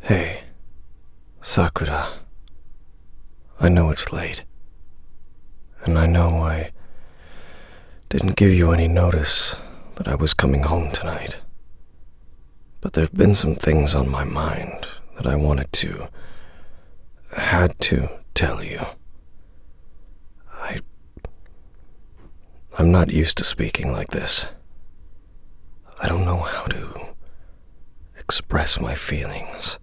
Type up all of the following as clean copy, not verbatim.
Hey, Sakura. I know it's late, and I know I didn't give you any notice that I was coming home tonight. But there have been some things on my mind that I had to tell you. I'm not used to speaking like this. I don't know how to express my feelings.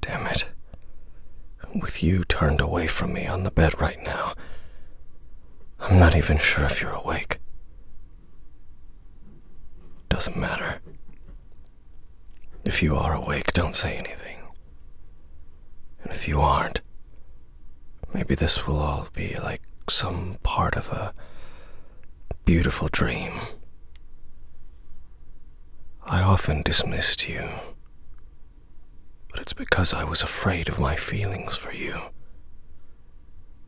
Damn it. With you turned away from me on the bed right now, I'm not even sure if you're awake. Doesn't matter. If you are awake, don't say anything. And if you aren't, maybe this will all be like some part of a beautiful dream. I often dismissed you, but it's because I was afraid of my feelings for you.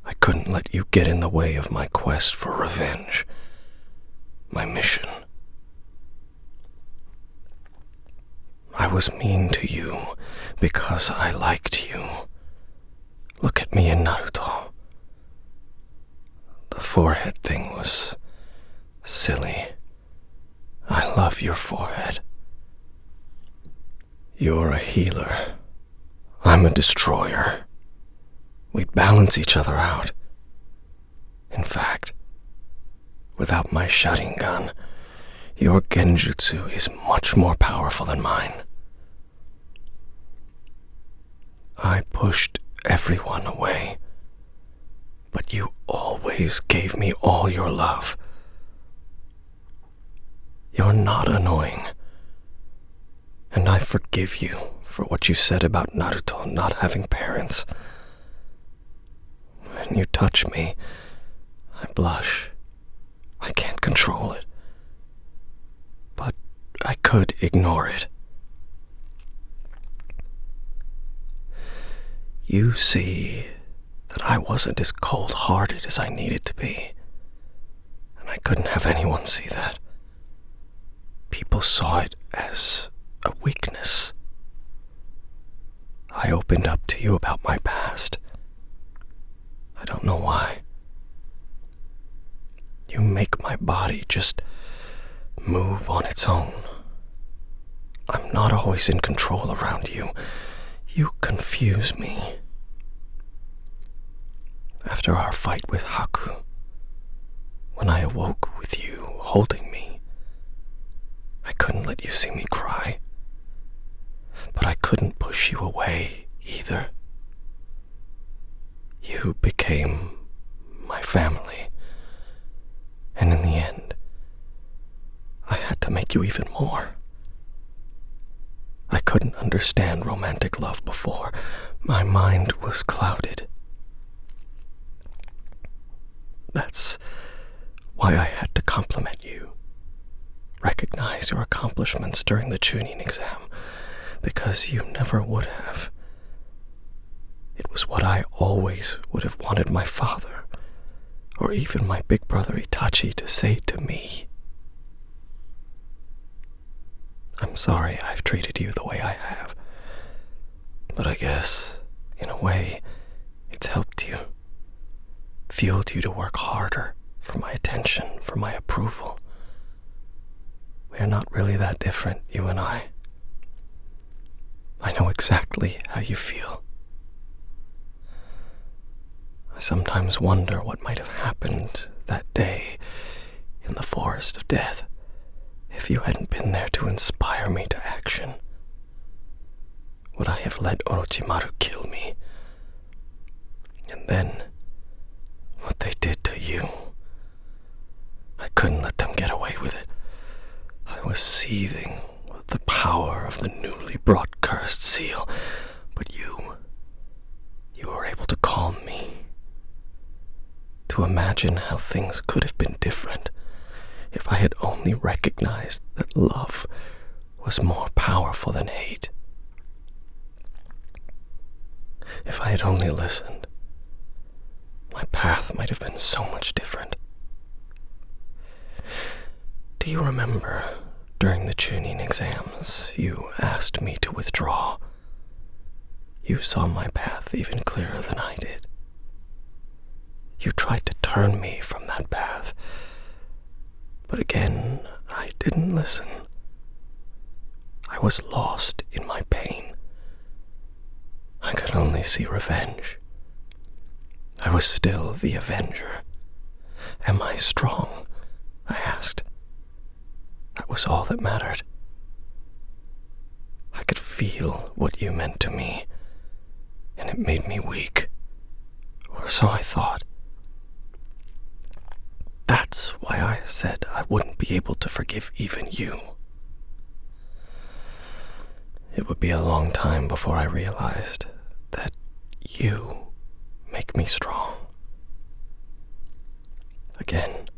I couldn't let you get in the way of my quest for revenge, my mission. I was mean to you because I liked you. Look at me in Naruto. The forehead thing was silly. I love your forehead. You're a healer. I'm a destroyer. We'd balance each other out. In fact, without my Sharingan, your genjutsu is much more powerful than mine. I pushed everyone away, but you always gave me all your love. You're not annoying, and I forgive you for what you said about Naruto not having parents. When you touch me, I blush. I can't control it, but I could ignore it. You see that I wasn't as cold-hearted as I needed to be, and I couldn't have anyone see that. People saw it as a weakness. I opened up to you about my past. I don't know why. You make my body just move on its own. I'm not always in control around you. You confuse me. After our fight with Haku, when I awoke with you holding me, I couldn't let you see me cry. But I couldn't push you away either. You became my family. And in the end, I had to make you even more. I couldn't understand romantic love before. My mind was clouded. That's why I had to compliment you. Recognize your accomplishments during the Chunin exam, because you never would have. It was what I always would have wanted my father, or even my big brother Itachi, to say to me. I'm sorry I've treated you the way I have, but I guess, in a way, it's helped you, fueled you to work harder for my attention, for my approval. We're not really that different, you and I. I know exactly how you feel. I sometimes wonder what might have happened that day in the forest of death if you hadn't been there to inspire me to action. Would I have let Orochimaru kill me? And then, what they did to you, I couldn't let them get away with it. I was seething with the power of the newly brought cursed seal, but you were able to calm me, to imagine how things could have been different if I had only recognized that love was more powerful than hate. If I had only listened, my path might have been so much different. Do you remember During the Chunin exams, you asked me to withdraw. You saw my path even clearer than I did. You tried to turn me from that path, but again, I didn't listen. I was lost in my pain. I could only see revenge. I was still the avenger. Am I strong? I asked. That was all that mattered. I could feel what you meant to me, and it made me weak. Or so I thought. That's why I said I wouldn't be able to forgive even you. It would be a long time before I realized that you make me strong. Again,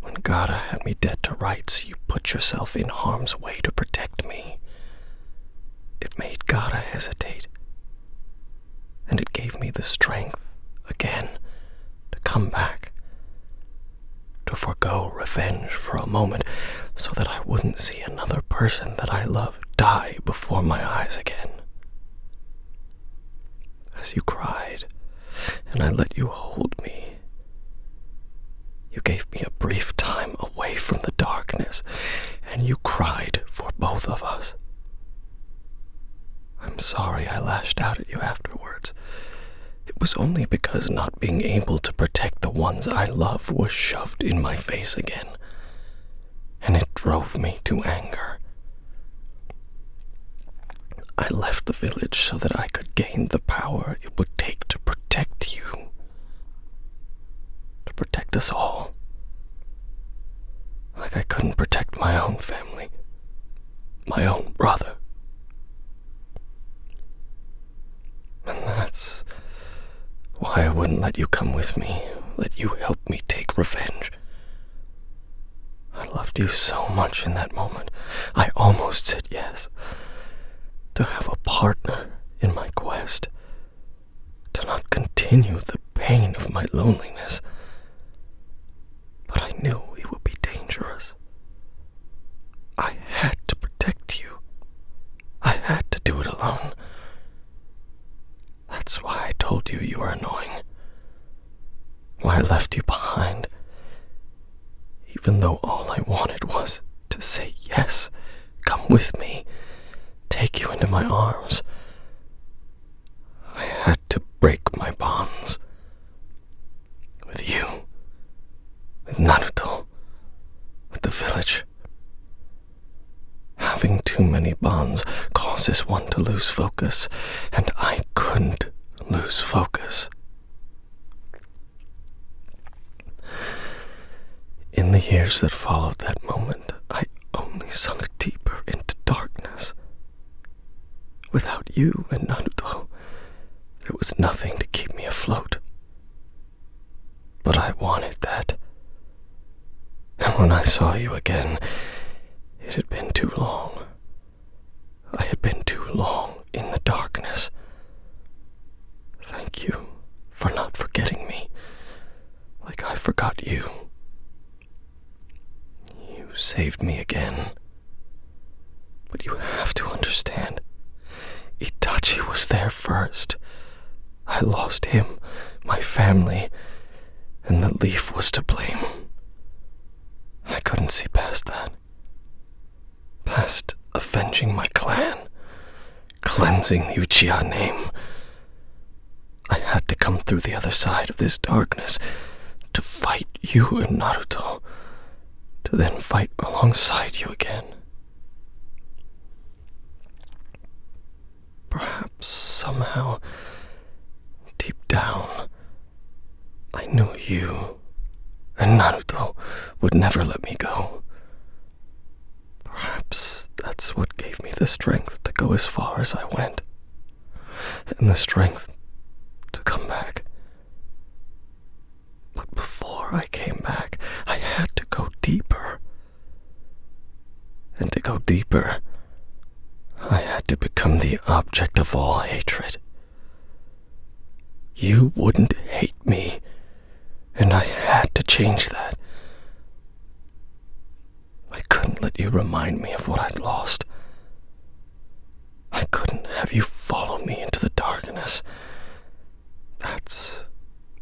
when Gara had me dead to rights, you put yourself in harm's way to protect me. It made Gara hesitate, and it gave me the strength, again, to come back, to forgo revenge for a moment so that I wouldn't see another person that I love die before my eyes again. As you cried, and I let you hold me, you gave me a brief time away from the darkness, and you cried for both of us. I'm sorry I lashed out at you afterwards. It was only because not being able to protect the ones I love was shoved in my face again, and it drove me to anger. I left the village so that I could gain the power it would take to protect you, to protect us all, like I couldn't protect my own family, my own brother. And that's why I wouldn't let you come with me, let you help me take revenge. I loved you so much in that moment, I almost said yes. To have a partner in my quest, to not continue the pain of my loneliness. But I knew it would be dangerous. I had to protect you. I had to do it alone. That's why I told you you were annoying. Why I left you behind, even though all I wanted was to say yes, come with me, take you into my arms. I had to break my bonds. With you, with Naruto, with the village. Having too many bonds causes one to lose focus, and I couldn't lose focus. In the years that followed that moment, I only sunk deeper into darkness. Without you and Naruto, there was nothing to keep me afloat. But I wanted that. And when I saw you again, it had been too long. I had been too long in the darkness. Thank you for not forgetting me, like I forgot you. You saved me again. But you have to understand, Itachi was there first. I lost him, my family, and the leaf was to blame. I couldn't see past that. Past avenging my clan, cleansing the Uchiha name. I had to come through the other side of this darkness to fight you and Naruto, to then fight alongside you again. Perhaps somehow, deep down, I knew you and Naruto would never let me go. Perhaps that's what gave me the strength to go as far as I went, and the strength to come back. But before I came back, I had to go deeper. And to go deeper, I had to become the object of all hatred. You wouldn't hate me, and I had to change that. I couldn't couldn't let you remind me of what I'd lost. I couldn't have you follow me into the darkness. That's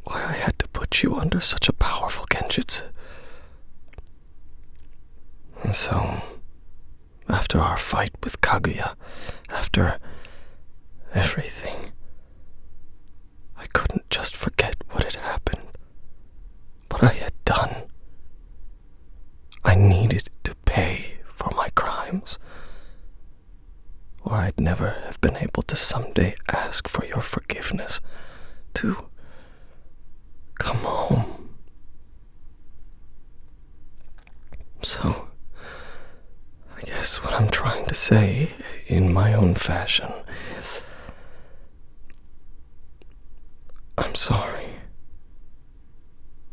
why I had to put you under such a powerful genjutsu. And so, after our fight with Kaguya, after everything, I couldn't just forget what had happened, what I had done. I needed to pay for my crimes, or I'd never have been able to someday ask for your forgiveness, to come home. So, I guess what I'm trying to say, in my own fashion, is I'm sorry.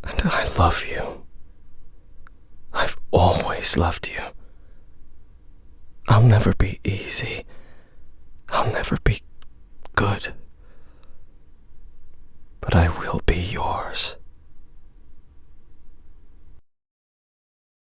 And I love you. I've always loved you. I'll never be easy. I'll never be